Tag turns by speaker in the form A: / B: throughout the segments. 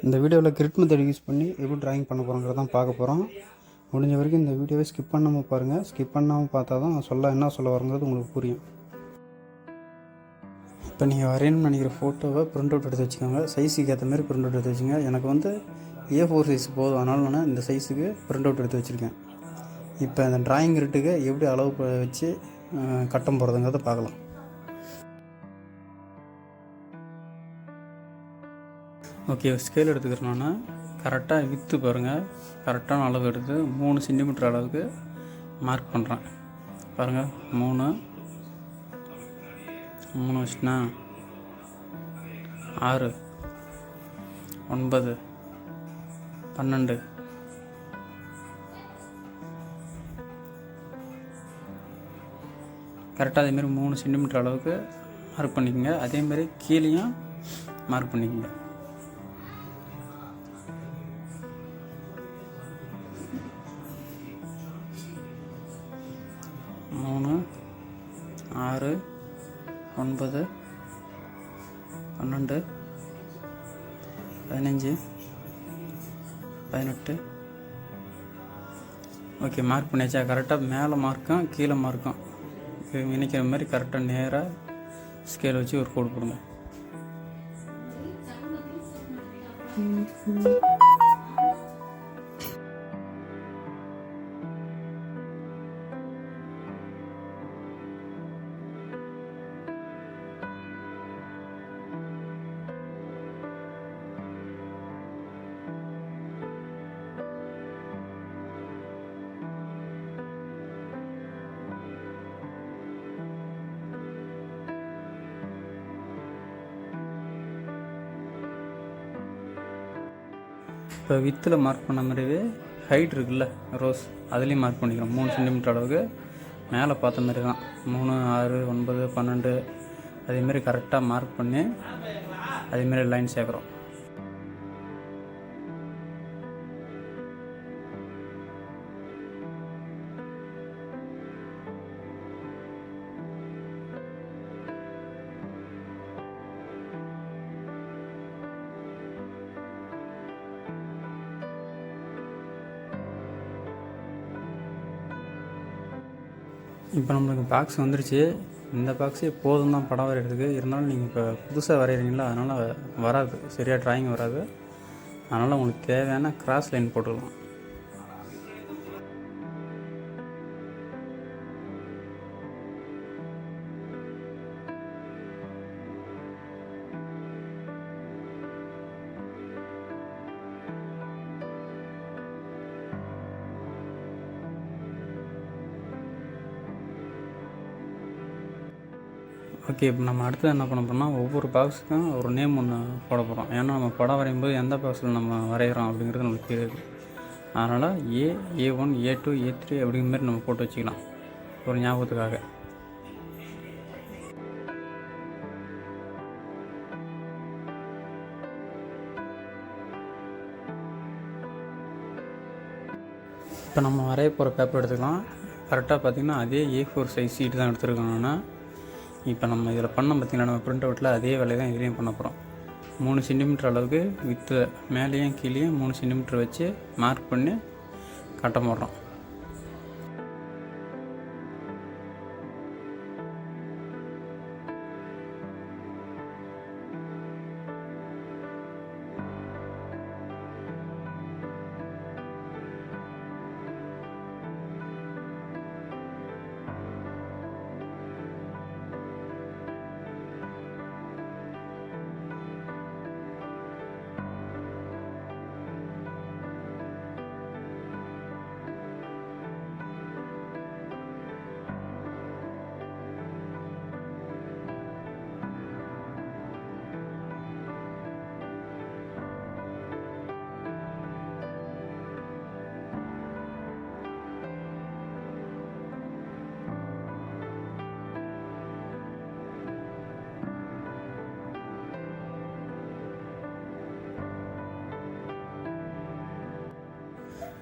A: இந்த வீடியோவில் grid method use பண்ணி எப்படி ட்ராயிங் பண்ண போகிறோங்கிறத தான் பார்க்க போகிறோம். முடிஞ்ச வரைக்கும் இந்த வீடியோவை ஸ்கிப் பண்ணாமல் பாருங்கள். ஸ்கிப் பண்ணாமல் பார்த்தா தான் என்ன சொல்ல வரங்கிறது உங்களுக்கு புரியும். இப்போ நீங்கள் வரையணும்னு நினைக்கிற ஃபோட்டோவை ப்ரிண்ட் அவுட் எடுத்து வச்சுக்கோங்க. சைஸுக்கு ஏற்ற மாதிரி ப்ரிண்ட் அவுட் எடுத்து வச்சுங்க. எனக்கு வந்து A4 சைஸ் போதும், அதனால் நான் இந்த சைஸுக்கு ப்ரிண்ட் அவுட் எடுத்து வச்சுருக்கேன். இப்போ அந்த ட்ராயிங் கிரிட்டுக்கு எப்படி அளவு வச்சு கட்டம் போகிறதுங்கிறத பார்க்கலாம். ஓகே, ஸ்கேல் எடுத்துக்கிறேன்னா கரெக்டாக விற்று பாருங்கள். கரெக்டான அளவு எடுத்து 3 சென்டிமீட்டர் அளவுக்கு மார்க் பண்ணுறேன். பாருங்கள், 3 வச்சுனா 6, 9, 12. கரெக்டாக அதேமாரி 3 சென்டிமீட்டர் அளவுக்கு மார்க் பண்ணிக்கோங்க. அதேமாரி கீழேயும் மார்க் பண்ணிக்கோங்க. 3, 6, 9, 12, 15, 18. ஓகே, மார்க் பண்ணியாச்சா? கரெக்டாக மேலே மார்க்கும் கீழே மார்க்கும் இணைக்கிற மாதிரி கரெக்டாக நேராக ஸ்கேல் வச்சு ஒரு கோடு போடுங்க. இப்போ வித்தில் மார்க் பண்ண மாதிரியே ஹைட் இருக்குல்ல, ரோஸ், அதுலேயும் மார்க் பண்ணிக்கிறோம். 3 சென்டிமீட்டர் அளவுக்கு மேலே பார்த்த மாதிரி தான். 3, 6, 9, 12 அதேமாரி கரெக்டாக மார்க் பண்ணி அதேமாரி லைன் சேர்க்குறோம். இப்போ நம்மளுக்கு பாக்ஸ் வந்துருச்சு. இந்த பாக்ஸே போதும் தான் படம் வரைகிறதுக்கு. இருந்தாலும் நீங்கள் இப்போ புதுசாக வரைகிறீங்களா, அதனால் வராது, சரியாக ட்ராயிங் வராது. அதனால் உங்களுக்கு தேவையான கிராஸ் லைன் போட்டுக்கலாம். ஓகே, இப்போ நம்ம அடுத்து என்ன பண்ண போகிறோம்னா, ஒவ்வொரு பாக்ஸுக்கும் ஒரு நேம் ஒன்று போட போகிறோம். ஏன்னா நம்ம படம் வரையும்போது எந்த பாக்ஸில் நம்ம வரைகிறோம் அப்படிங்கிறது நம்மளுக்கு தெரியாது. அதனால் A1, A2, A3 அப்படிங்கிற மாதிரி நம்ம போட்டு வச்சுக்கலாம் ஒரு ஞாபகத்துக்காக. இப்போ நம்ம வரைய போகிற பேப்பர் எடுத்துக்கலாம். கரெக்டாக பார்த்திங்கன்னா அதே A4 சைஸ் ஷீட் தான் எடுத்துருக்கோம்னா, இப்போ நம்ம இதில் பண்ணோம் பார்த்திங்கன்னா, நம்ம ப்ரிண்ட் அவுட்டில் அதே வேலையை தான் இதுலேயும் பண்ண போகிறோம். 3 சென்டிமீட்டர் அளவுக்கு வித்து மேலேயும் கீழேயும் 3 சென்டிமீட்டர் வச்சு மார்க் பண்ணி கட்டம் போடுறோம்.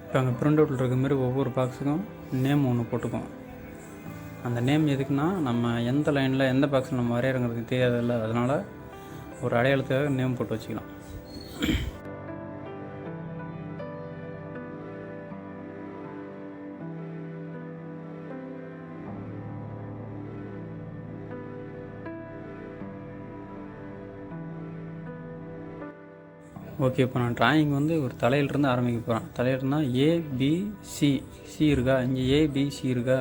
A: இப்போ அங்கே ப்ரிண்ட் அவுட்டில் இருக்க மாதிரி ஒவ்வொரு பாக்ஸுக்கும் நேம் ஒன்று போட்டுக்குவோம். அந்த நேம் எதுக்குன்னா, நம்ம எந்த லைனில் எந்த பாக்ஸில் நம்ம வரைகிறங்கிறது தெரியாதில்ல, அதனால் ஒரு அடையாளத்துக்காக நேம் போட்டு வச்சுக்கலாம். ஓகே, இப்போ நான் டிராயிங் வந்து ஒரு தலையிலிருந்து ஆரம்பிக்க போகிறேன். தலையிலனா ஏபிசி, சி இருக்கா? இங்கே ஏபிசி இருக்கா?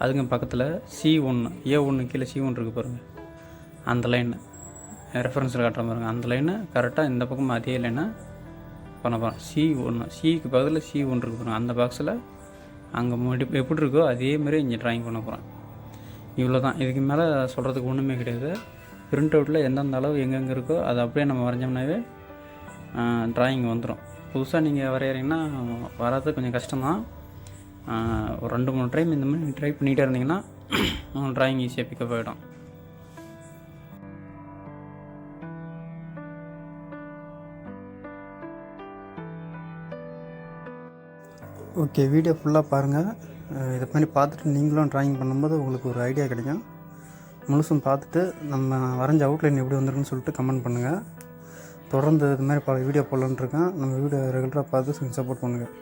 A: அதுங்க பக்கத்தில் C1, A1 கீழே C1 இருக்குது பாருங்கள். அந்த லைன் ரெஃபரன்ஸில் காட்டுற பாருங்கள். அந்த லைனை கரெக்டாக இந்த பக்கம் அதே லைனை பண்ண போகிறேன். C1, சிக்கு பக்கத்தில் C1 இருக்குது பாருங்கள். அந்த பாக்ஸில் அங்கே எப்படி இருக்கோ அதே மாதிரி இங்கே ட்ராயிங் பண்ண போகிறேன். இவ்வளோ தான். இதுக்கு மேலே சொல்கிறதுக்கு ஒன்றுமே கிடையாது. பிரிண்ட் அவுட்டில் எந்தெந்த அளவு எங்கெங்கே இருக்கோ அதை அப்படியே நம்ம வரைஞ்சோம்னாவே ட்ராயிங் வந்துடும். புதுசாக நீங்கள் வரைகிறீங்கன்னா வராது, கொஞ்சம் கஷ்டம்தான். ஒரு 2-3 டைம் இந்த மாதிரி ட்ரை பண்ணிகிட்டே இருந்தீங்கன்னா ட்ராயிங் ஈஸியாக பிக்கப் ஆகிடும். ஓகே, வீடியோ ஃபுல்லாக பாருங்கள். இதை மாதிரி பார்த்துட்டு நீங்களும் ட்ராயிங் பண்ணும்போது உங்களுக்கு ஒரு ஐடியா கிடைக்கும். முழுசும் பார்த்துட்டு நம்ம வரைஞ்ச அவுட்லைன் எப்படி வந்துருக்குன்னு சொல்லிட்டு கமெண்ட் பண்ணுங்கள். தொடர்ந்து இது மாதிரி பல வீடியோ போடலான்ட்ருக்கேன். நம்ம வீடியோ ரெகுலராக பார்த்து சப்போர்ட் பண்ணுங்கள்.